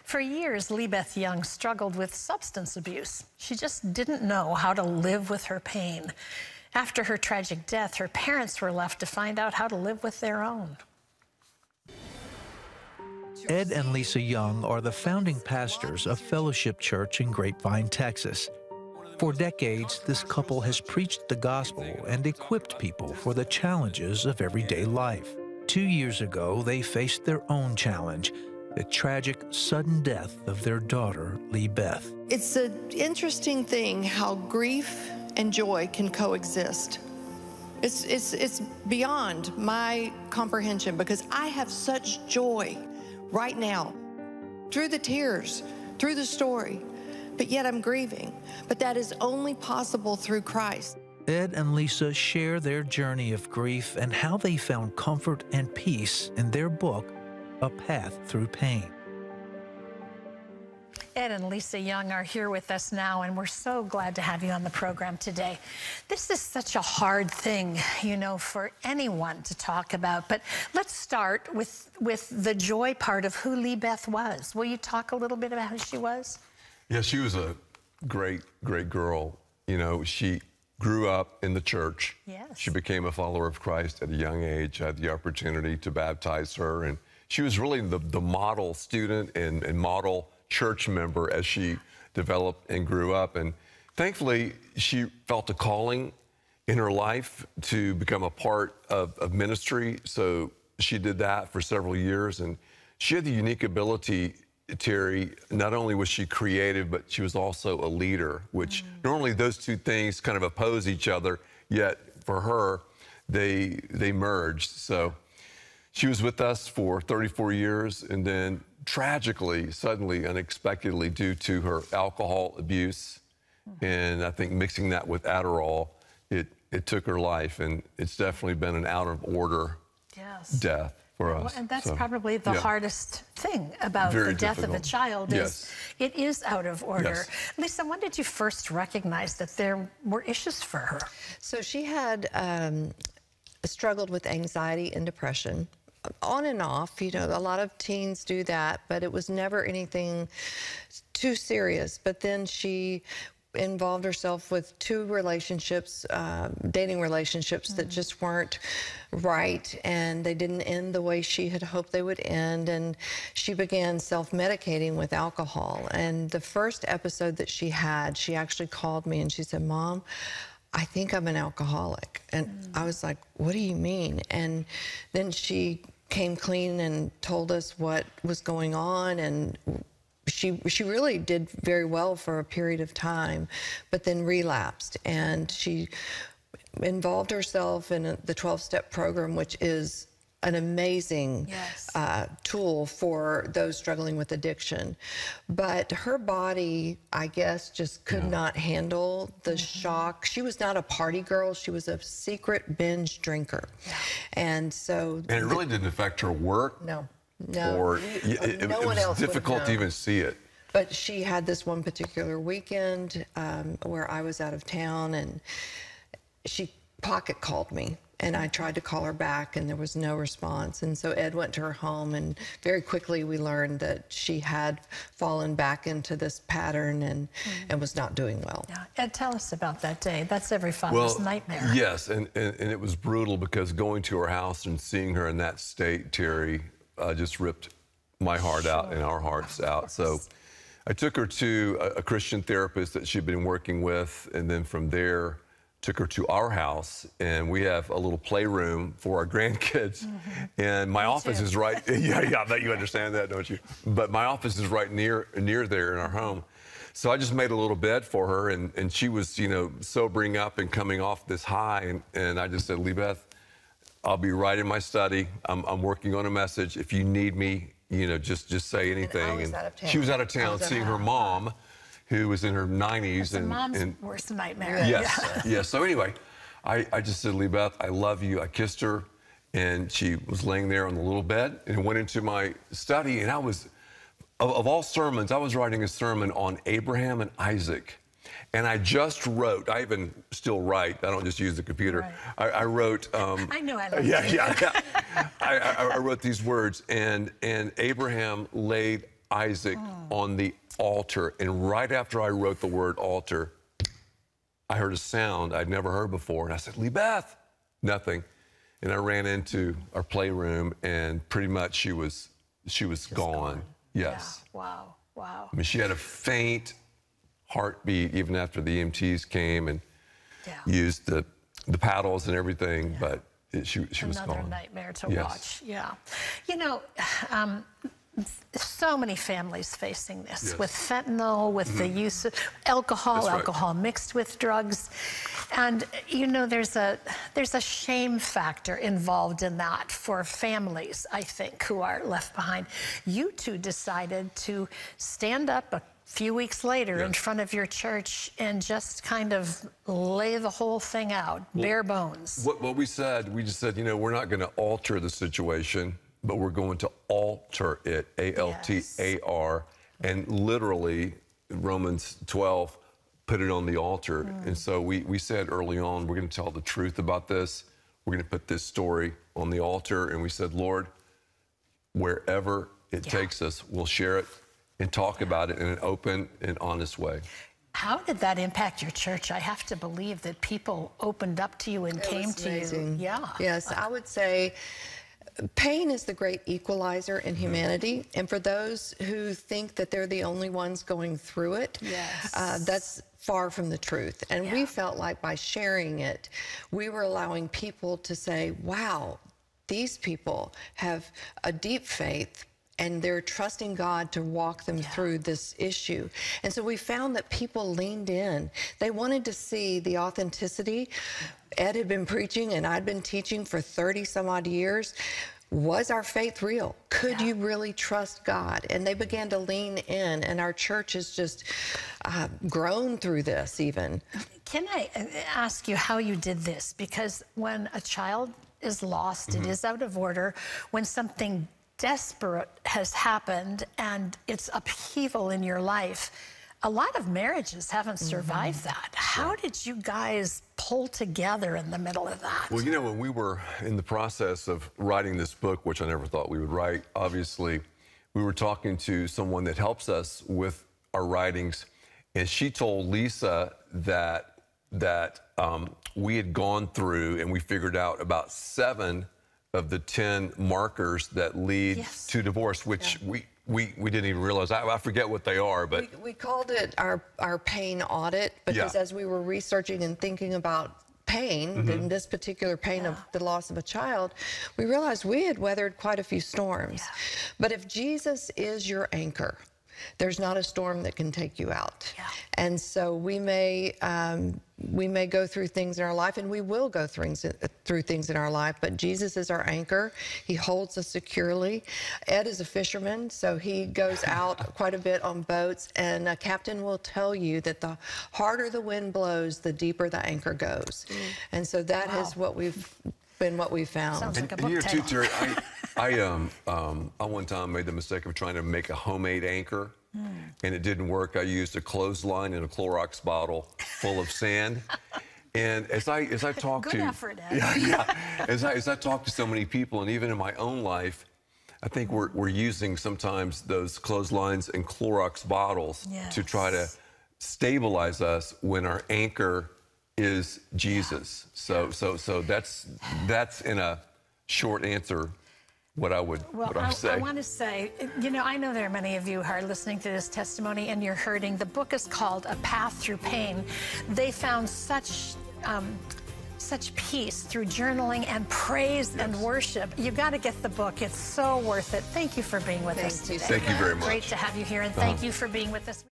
For years, Lee Beth Young struggled with substance abuse. She just didn't know how to live with her pain. After her tragic death, her parents were left to find out how to live with their own. Ed and Lisa Young are the founding pastors of Fellowship Church in Grapevine, Texas. For decades, this couple has preached the gospel and equipped people for the challenges of everyday life. 2 years ago, they faced their own challenge, the tragic, sudden death of their daughter, Lee Beth. It's an interesting thing how grief and joy can coexist. It's beyond my comprehension, because I have such joy right now, through the tears, through the story, but yet I'm grieving. But that is only possible through Christ. Ed and Lisa share their journey of grief and how they found comfort and peace in their book, A Path Through Pain. Ed and Lisa Young are here with us now, and we're so glad to have you on the program today. This is such a hard thing, you know, for anyone to talk about. But let's start with the joy part of who Lee Beth was. Will you talk a little bit about who she was? Yeah, she was a great, great girl. You know, she grew up in the church. Yes. She became a follower of Christ at a young age. I had the opportunity to baptize her, and she was really the model student and model church member as she developed and grew up. And thankfully, she felt a calling in her life to become a part of ministry. So she did that for several years. And she had the unique ability, Terry, not only was she creative, but she was also a leader, which normally those two things kind of oppose each other, yet for her, they merged. So she was with us for 34 years, and then tragically, suddenly, unexpectedly, due to her alcohol abuse, and I think mixing that with Adderall, it took her life, and it's definitely been an out of order death for us. And that's probably the hardest thing about the death of a child is it is out of order. Lisa, when did you first recognize that there were issues for her? So she had struggled with anxiety and depression. On and off, you know, a lot of teens do that, but it was never anything too serious. But then she involved herself with two relationships, dating relationships that just weren't right, and they didn't end the way she had hoped they would end, and she began self-medicating with alcohol. And the first episode that she had, she actually called me and she said, "Mom, I think I'm an alcoholic." And I was like, "What do you mean?" And then she came clean and told us what was going on, and she really did very well for a period of time, but then relapsed. And she involved herself in the 12-step program, which is an amazing tool for those struggling with addiction. But her body, I guess, just could not handle the shock. She was not a party girl. She was a secret binge drinker. And so... And it really didn't affect her work? No. Or it was difficult to even see it. But she had this one particular weekend where I was out of town, and she pocket called me. And I tried to call her back, and there was no response. And so Ed went to her home, and very quickly we learned that she had fallen back into this pattern and was not doing well. Yeah. Ed, tell us about that day. That's every father's nightmare. Yes, and it was brutal, because going to her house and seeing her in that state, Terry, just ripped my heart out and our hearts out. So I took her to a Christian therapist that she'd been working with, and then from there, took her to our house, and we have a little playroom for our grandkids. And my office is right, I bet you understand that, don't you? But my office is right near there in our home. So I just made a little bed for her, and she was, you know, sobering up and coming off this high, and I just said, "Lee Beth, I'll be right in my study. I'm working on a message. If you need me, you know, just say anything." And I was out of town. She was out of town seeing her mom, who was in her 90s. That's mom's worst nightmare. Yes, yes. So anyway, I just said, "Lee Beth, I love you." I kissed her, and she was laying there on the little bed, and went into my study, and I was, of all sermons, I was writing a sermon on Abraham and Isaac. And I just wrote, I even still write, I don't just use the computer. Right. I wrote... I know I love yeah. I wrote these words, and Abraham laid Isaac on the altar. And right after I wrote the word altar, I heard a sound I'd never heard before. And I said, Lee Beth, nothing. And I ran into our playroom, and pretty much she was gone. Yes. Yeah. Wow. Wow. I mean, she had a faint heartbeat even after the EMTs came and used the paddles and everything, but she was gone. Another nightmare to watch. Yeah. You know, so many families facing this with fentanyl, with the use of alcohol mixed with drugs. And, you know, there's a shame factor involved in that for families, I think, who are left behind. You two decided to stand up a few weeks later in front of your church and just kind of lay the whole thing out, bare bones. What we said, we just said, you know, we're not going to alter the situation, but we're going to alter it, A-L-T-A-R, and literally Romans 12, put it on the altar. And so we said early on, we're going to tell the truth about this. We're going to put this story on the altar. And we said, Lord, wherever it takes us, we'll share it and talk about it in an open and honest way. How did that impact your church? I have to believe that people opened up to you and came to you. Yeah. Yes, I would say pain is the great equalizer in humanity. And for those who think that they're the only ones going through it, that's far from the truth. And we felt like by sharing it, we were allowing people to say, wow, these people have a deep faith, and they're trusting God to walk them through this issue. And so we found that people leaned in. They wanted to see the authenticity. Ed had been preaching and I'd been teaching for 30 some odd years. Was our faith real? Could you really trust God? And they began to lean in, and our church has just grown through this even. Can I ask you how you did this? Because when a child is lost, it is out of order. When something desperate has happened and it's upheaval in your life, a lot of marriages haven't survived that. How did you guys pull together in the middle of that? Well, you know, when we were in the process of writing this book, which I never thought we would write, obviously, we were talking to someone that helps us with our writings, and she told Lisa that we had gone through and we figured out about 7 of the 10 markers that lead to divorce, which we didn't even realize. I forget what they are, but we called it our pain audit, because as we were researching and thinking about pain, in this particular pain of the loss of a child, we realized we had weathered quite a few storms. But if Jesus is your anchor, there's not a storm that can take you out. And so we may go through things in our life, and we will go through things in our life, but Jesus is our anchor. He holds us securely. Ed is a fisherman, so he goes out quite a bit on boats, and a captain will tell you that the harder the wind blows, the deeper the anchor goes. And so that is what we've found. Sounds like a book you know, title. Terry, I one time made the mistake of trying to make a homemade anchor, and it didn't work. I used a clothesline in a Clorox bottle full of sand. And as I talk Good to effort, Ed. as I talk to so many people, and even in my own life, I think we're using sometimes those clotheslines and Clorox bottles to try to stabilize us when our anchor is Jesus. So that's in a short answer what I would say. I want to say, you know, I know there are many of you who are listening to this testimony and you're hurting. The book is called A Path Through Pain. They found such peace through journaling and praise and worship. You got to get the book. It's so worth it. Thank you for being with us today. Thank you very much. Great to have you here, and thank you for being with us.